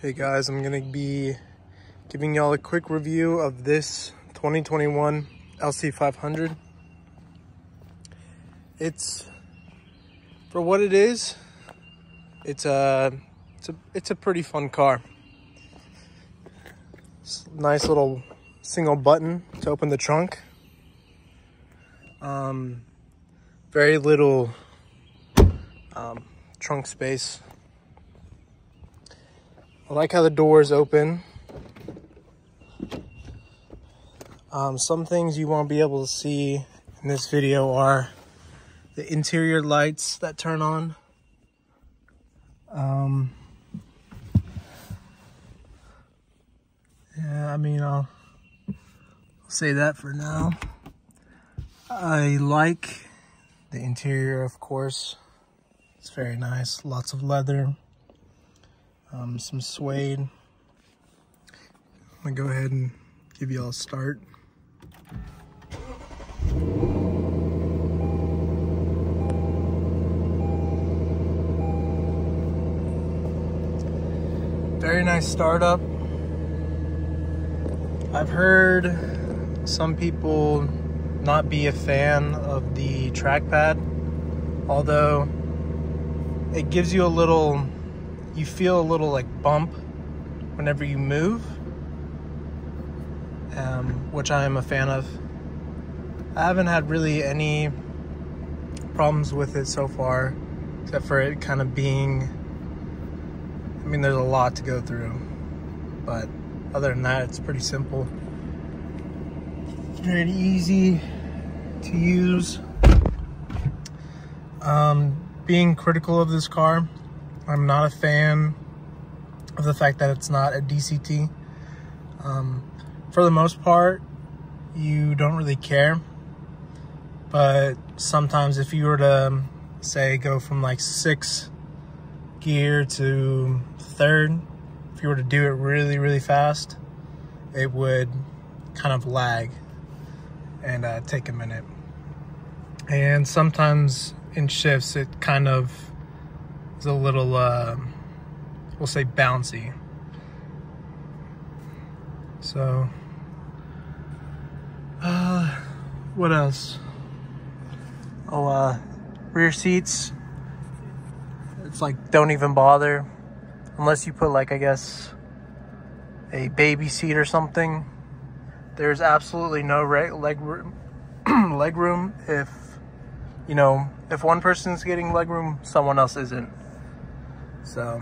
Hey guys, I'm gonna be giving y'all a quick review of this 2021 LC500. It's, for what it is, it's a pretty fun car. It's a nice little single button to open the trunk. Very little trunk space. I like how the doors open. Some things you won't be able to see in this video are the interior lights that turn on. Yeah, I mean, I'll say that for now. I like the interior, of course. It's very nice. Lots of leather. Some suede. I'm gonna go ahead and give you all a start. Very nice startup. I've heard some people not be a fan of the trackpad, although it gives you a little, you feel a little like bump whenever you move, which I am a fan of. I haven't had really any problems with it so far, except for it kind of being, I mean, there's a lot to go through, but other than that, it's pretty simple. Very easy to use. Being critical of this car, I'm not a fan of the fact that it's not a DCT. For the most part, you don't really care. But sometimes if you were to, say, go from like 6th gear to 3rd, if you were to do it really, really fast, it would kind of lag and take a minute. And sometimes in shifts, it kind of is a little, we'll say, bouncy. So, what else? Oh, rear seats. It's like, don't even bother. Unless you put, like, I guess, a baby seat or something. There's absolutely no leg room if, you know, if one person's getting leg room, someone else isn't. So,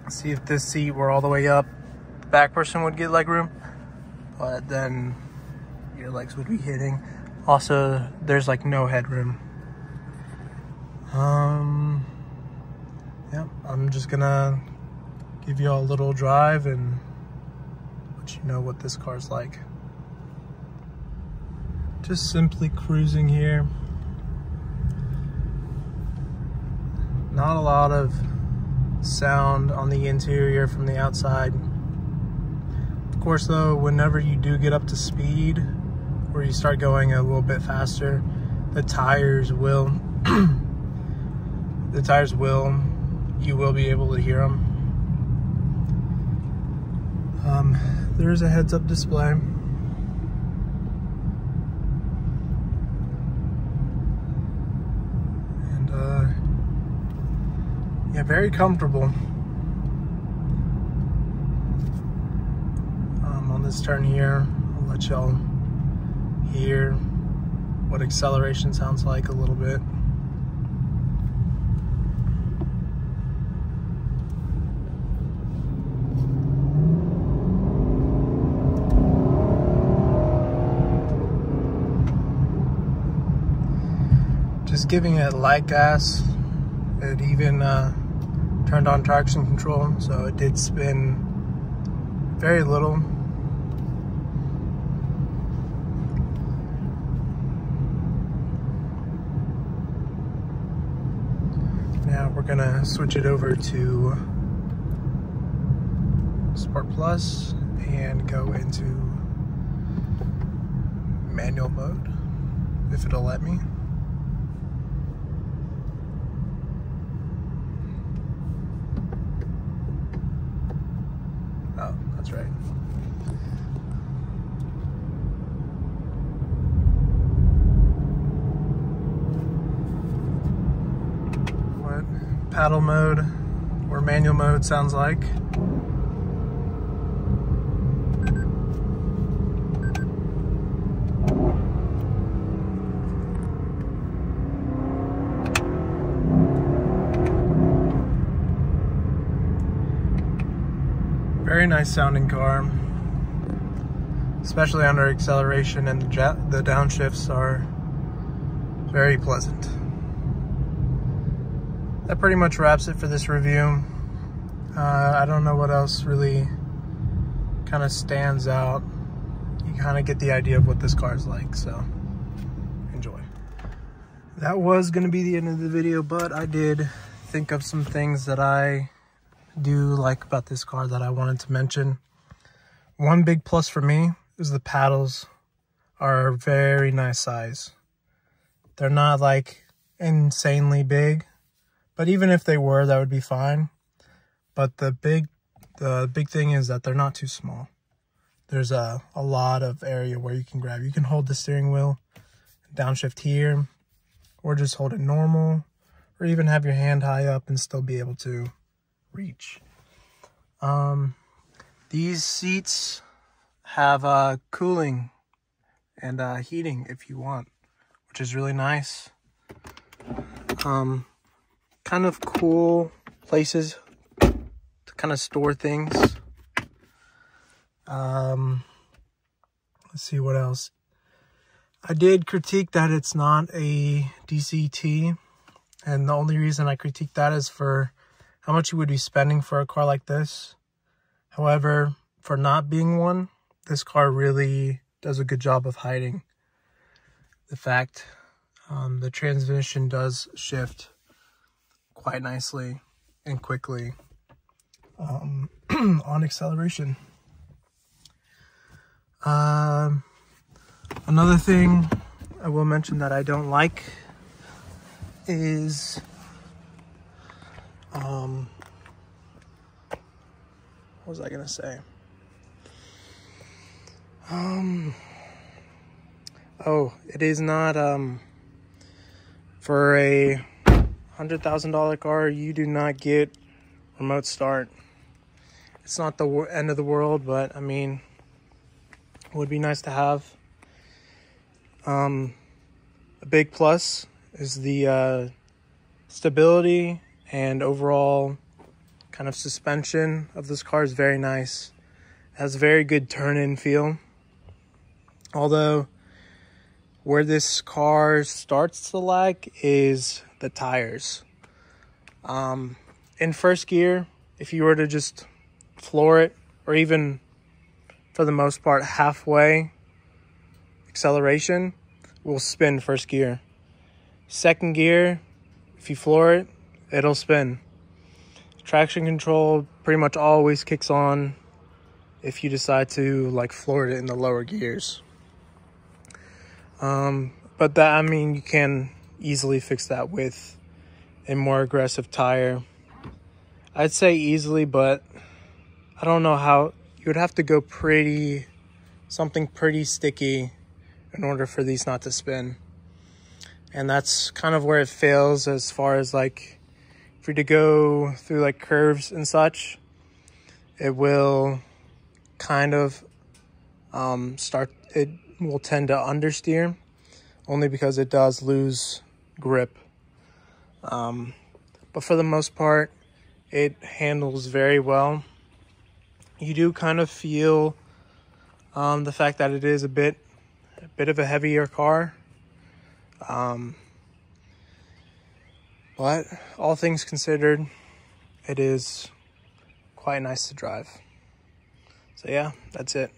see, if this seat were all the way up, the back person would get leg room, but then your legs would be hitting. Also, there's like no headroom. Yeah, I'm just gonna give you all a little drive and let you know what this car's like. Just simply cruising here. Not a lot of sound on the interior from the outside. Of course though, whenever you do get up to speed, or you start going a little bit faster, the tires will, you will be able to hear them. There's a heads-up display. And yeah, very comfortable. On this turn here, I'll let y'all hear what acceleration sounds like a little bit. Just giving it light gas. It even turned on traction control, so it did spin very little. Now we're gonna switch it over to Sport Plus and go into manual mode, if it'll let me. That's right. What paddle mode or manual mode sounds like. Very nice sounding car, especially under acceleration, and the downshifts are very pleasant. That pretty much wraps it for this review. I don't know what else really kind of stands out. You kind of get the idea of what this car is like, so enjoy. That was going to be the end of the video, but I did think of some things that I do like about this car that I wanted to mention. One big plus for me is the paddles are very nice size. They're not like insanely big, but even if they were, that would be fine. But the big thing is that they're not too small. There's a lot of area where you can grab. You can hold the steering wheel, downshift here, or just hold it normal, or even have your hand high up and still be able to reach. These seats have cooling and heating if you want, which is really nice. Kind of cool places to kind of store things. Let's see what else. I did critique that it's not a DCT, and the only reason I critique that is for how much you would be spending for a car like this. However, for not being one, this car really does a good job of hiding the fact the transmission does shift quite nicely and quickly on acceleration. Another thing I will mention that I don't like is what was I gonna say? Oh, it is not for a $100,000 car, you do not get remote start. It's not the end of the world, but I mean, it would be nice to have. A big plus is the stability and overall kind of suspension of this car is very nice. It has a very good turn-in feel. Although, where this car starts to lag is the tires. In first gear, if you were to just floor it, or even for the most part halfway acceleration, will spin first gear. Second gear, if you floor it, it'll spin. Traction control pretty much always kicks on if you decide to like floor it in the lower gears. But that, I mean, you can easily fix that with a more aggressive tire. I'd say easily, but I don't know how. You would have to go something pretty sticky in order for these not to spin. And that's kind of where it fails, as far as like, if you're to go through like curves and such, it will kind of it will tend to understeer, only because it does lose grip. But for the most part, it handles very well. You do kind of feel the fact that it is a bit of a heavier car. But all things considered, it is quite nice to drive. So yeah, that's it.